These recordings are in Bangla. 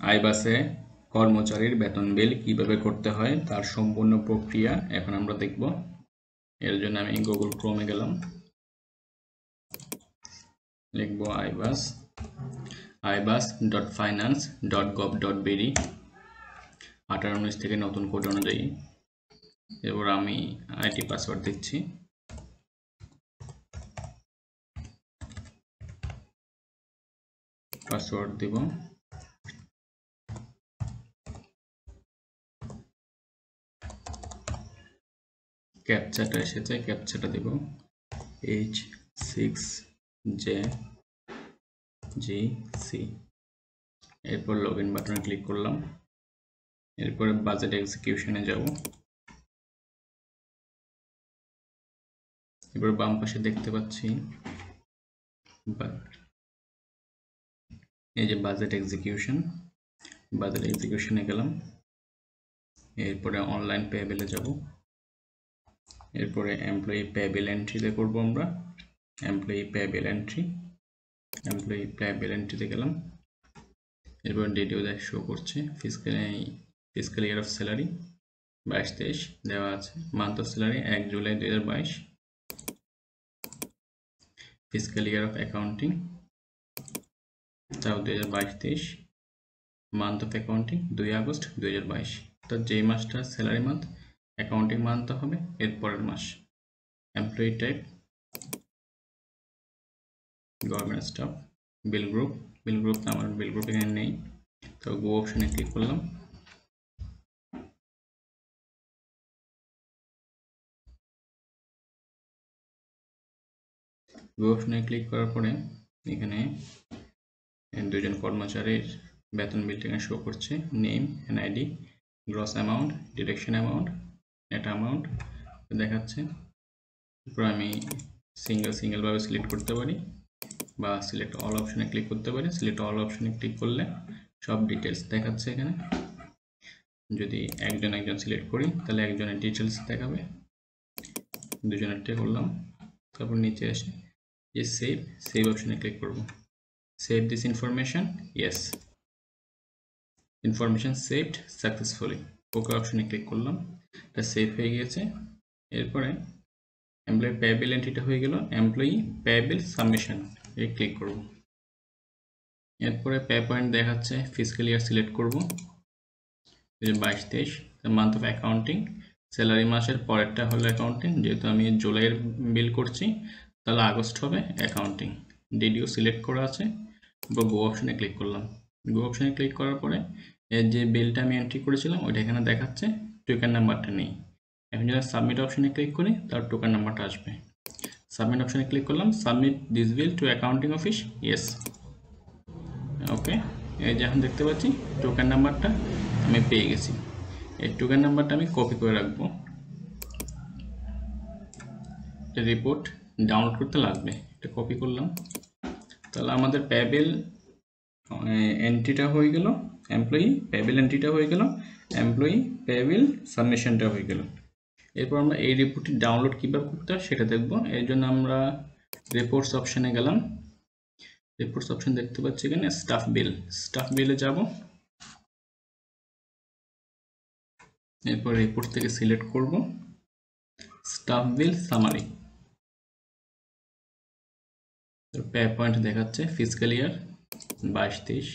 আইবাসে কর্মচারীর বেতন বিল কিভাবে করতে হয় তার সম্পূর্ণ প্রক্রিয়া এখন আমরা দেখব। এর জন্য আমি গুগল ক্রোমে গেলাম, লিখব ibas.finance.gov.bd 1819 থেকে নতুন কোড অনুযায়ী। এবার আমি আইডি পাসওয়ার্ড দিচ্ছি। পাসওয়ার্ড দিব, ক্যাপচাটা এসেছে, ক্যাপচাটা দিব H6JGC। এরপর লগইন বাটনে ক্লিক করলাম। এরপরে বাজেট এক্সিকিউশনে যাব। এবার বাম পাশে দেখতে পাচ্ছি এই যে বাজেট এক্সিকিউশন, বাজেট এক্সিকিউশনে গেলাম। এরপরে অনলাইন পেয়েবেলে যাব। এরপরে এমপ্লয়ি পেয়েবেল এন্ট্রিতে করব আমরা। এমপ্লয়ি পেয়েবেল এন্ট্রিতে গেলাম। এরপর ডিটিও শো করছে, ফিসক্যাল ইয়ার অফ স্যালারি 22-23 দেওয়া আছে। Month of salary 1 July 2022। Fiscal year of accounting তাও 2022-23। Month of accounting 2 August 2022। তো যেই মাসটা স্যালারি মান্থ, অ্যাকাউন্টিং মান্থ হবে এর পরের মাস। Employee type government staff. Bill group আমার বিল গ্রুপ এখানে নেই, তো গো অপশনে ক্লিক করলাম। গো অপশনে ক্লিক করার পরে এখানে দুজন কর্মচারীর বেতন বিলটা এখানে শো করছে। Name, NID, gross amount, deduction amount, net amount দেখাচ্ছে। এরপর আমি সিঙ্গেল ভাবে সিলেক্ট করতে পারি বা সিলেক্ট অল অপশনে ক্লিক করতে পারি। সিলেক্ট অল অপশনে ক্লিক করলে সব ডিটেলস দেখাচ্ছে এখানে। যদি একজন সিলেক্ট করি তাহলে একজনের ডিটেলস দেখাবে। দুজনেরটা করলাম। তারপর নিচে এসে যে সেভ অপশনে ক্লিক করব। Save this information, yes, information saved successfully. Okay অপশনে ক্লিক করলাম, এটা সেভ হয়ে গিয়েছে। এরপরে এমপ্লয়ি পেয়েবল এন্ট্রিটা হয়ে গেল। এমপ্লয়ি পেয়েবল সাবমিশন এ ক্লিক করব। এরপরে পে পয়েন্ট দেখাচ্ছে, ফিসক্যাল ইয়ার সিলেক্ট করব 22-23। মান্থ অফ অ্যাকাউন্টিং, স্যালারি মাসের পরেরটা হলো অ্যাকাউন্টিং, যেহেতু আমি জুলাইয়ের বিল করছি তাহলে আগস্ট হবে অ্যাকাউন্টিং। ডিডিও সিলেক্ট করা আছে। বা গো অপশনে ক্লিক করলাম। গো অপশনে ক্লিক করার পরে এর যে বিলটা আমি এন্ট্রি করেছিলাম ওইটা এখানে দেখাচ্ছে, টোকেন নাম্বারটা নেই। এখন যদি সাবমিট অপশনে ক্লিক করি তার টোকেন নাম্বারটা আসবে। সাবমিট অপশনে ক্লিক করলাম, submit this bill to accounting office, yes, okay. এই যে এখন দেখতে পাচ্ছি টোকেন নাম্বারটা আমি পেয়ে গেছি। এই টোকেন নাম্বারটা আমি কপি করে রাখবো। রিপোর্ট ডাউনলোড করতে লাগবে, এটা কপি করলাম। তাহলে আমাদের পেয়েবল এন্ট্রিটা হয়ে গেল, এমপ্লয়ি পেয়েবল এন্ট্রিটা হয়ে গেল, এমপ্লয়ি পেয়েবল সাবমিশনটা হয়ে গেল। এরপর আমরা এই রিপোর্টটি ডাউনলোড কীভাবে করতে হয় সেটা দেখব। এর জন্য আমরা রিপোর্টস অপশানে গেলাম। রিপোর্টস অপশন দেখতে পাচ্ছি এখানে স্টাফ বিলে যাব। এরপর রিপোর্ট থেকে সিলেক্ট করব স্টাফ বিল সামারি। পে পয়েন্ট দেখাচ্ছে ফিসক্যাল ইয়ার 22-23।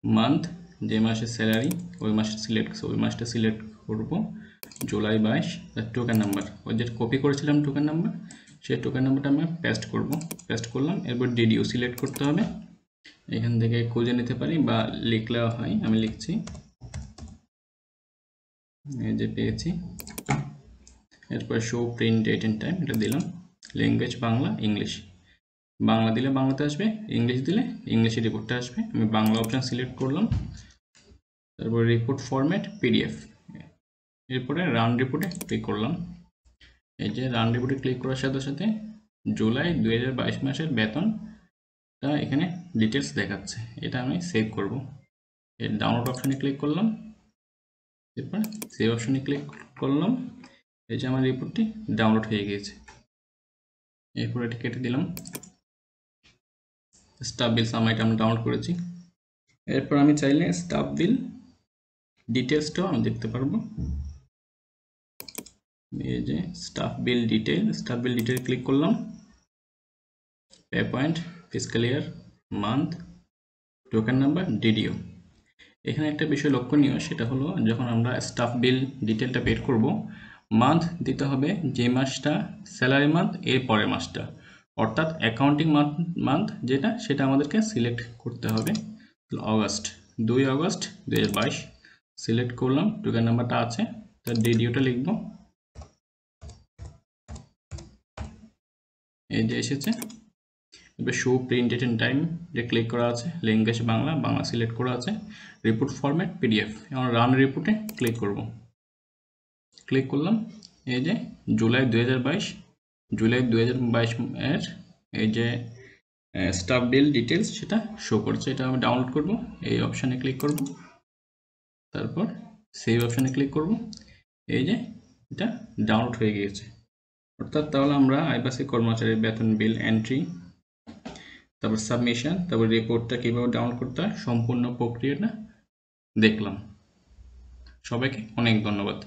মান্থ যে মাসে স্যালারি ওই মাসটা সিলেক্ট করব জুলাই 22। টোকেন নাম্বার ওই যে কপি করেছিলাম টোকেন নাম্বার, সেই টোকেন নাম্বারটা আমি পেস্ট করলাম। এরপর ডিডিও সিলেক্ট করতে হবে, এখান থেকে খুঁজে নিতে পারি বা লিখলেও হয়। আমি লিখছি, এই যে পেয়েছি। এরপর show print date and time এটা দিলাম। Language Bangla, English. বাংলা দিলে বাংলাতে আসবে, ইংলিশ দিলে ইংলিশে রিপোর্টটা আসবে। আমি বাংলা অপশান সিলেক্ট করলাম। তারপর রিপোর্ট ফরম্যাট পিডিএফ। এরপরে রান রিপোর্টে ক্লিক করলাম। এই যে রান রিপোর্টে ক্লিক করার সাথে সাথে জুলাই 2022 মাসের বেতনটা এখানে ডিটেলস দেখাচ্ছে। এটা আমি সেভ করব। এর ডাউনলোড অপশানে ক্লিক করলাম। এরপর সেভ অপশানে ক্লিক করলাম। এই যে আমার রিপোর্টটি ডাউনলোড হয়ে গিয়েছে। এরপর এটি কেটে দিলাম। স্টাফ বিল সামারিটা আমরা ডাউনলোড করেছি, এরপর আমি চাইলে স্টাফ বিল ডিটেলসটাও আমি দেখতে পারবো। এই যে স্টাফ বিল ডিটেল ক্লিক করলাম। পে পয়েন্ট, ফিসক্যাল ইয়ার, মান্থ, টোকেন নাম্বার, ডিডিও। এখানে একটা বিষয় লক্ষণীয়, সেটা হলো যখন আমরা স্টাফ বিল ডিটেলটা বের করব, মান্থ দিতে হবে যে মাসটা স্যালারি মান্থ এর পরের মাসটা, অর্থাৎ অ্যাকাউন্টিং মান্থ যেটা, সেটা আমাদেরকে সিলেক্ট করতে হবে। অগাস্ট, 2 আগস্ট 2022 সিলেক্ট করলাম। টোকেন নাম্বারটা আছে, তার ডিডিওটা লিখব। এই যে এসেছে। এবার show print date and time যে ক্লিক করা আছে, ল্যাঙ্গুয়েজ বাংলা সিলেক্ট করা আছে, রিপোর্ট ফরম্যাট পিডিএফ। এখন রান রিপোর্টে ক্লিক করব। ক্লিক করলাম। এই যে জুলাই 2022 এর এই যে স্টাফ বিল ডিটেলস সেটা শো করছে। এটা আমি ডাউনলোড করব। এই অপশানে ক্লিক করব, তারপর সেভ অপশানে ক্লিক করব। এই যে এটা ডাউনলোড হয়ে গিয়েছে। অর্থাৎ তাহলে আমরা আইবাসের কর্মচারীর বেতন বিল এন্ট্রি, তারপর সাবমিশন, তারপর রিপোর্টটা কীভাবে ডাউনলোড করতে হয় সম্পূর্ণ প্রক্রিয়াটা দেখলাম। সবাইকে অনেক ধন্যবাদ।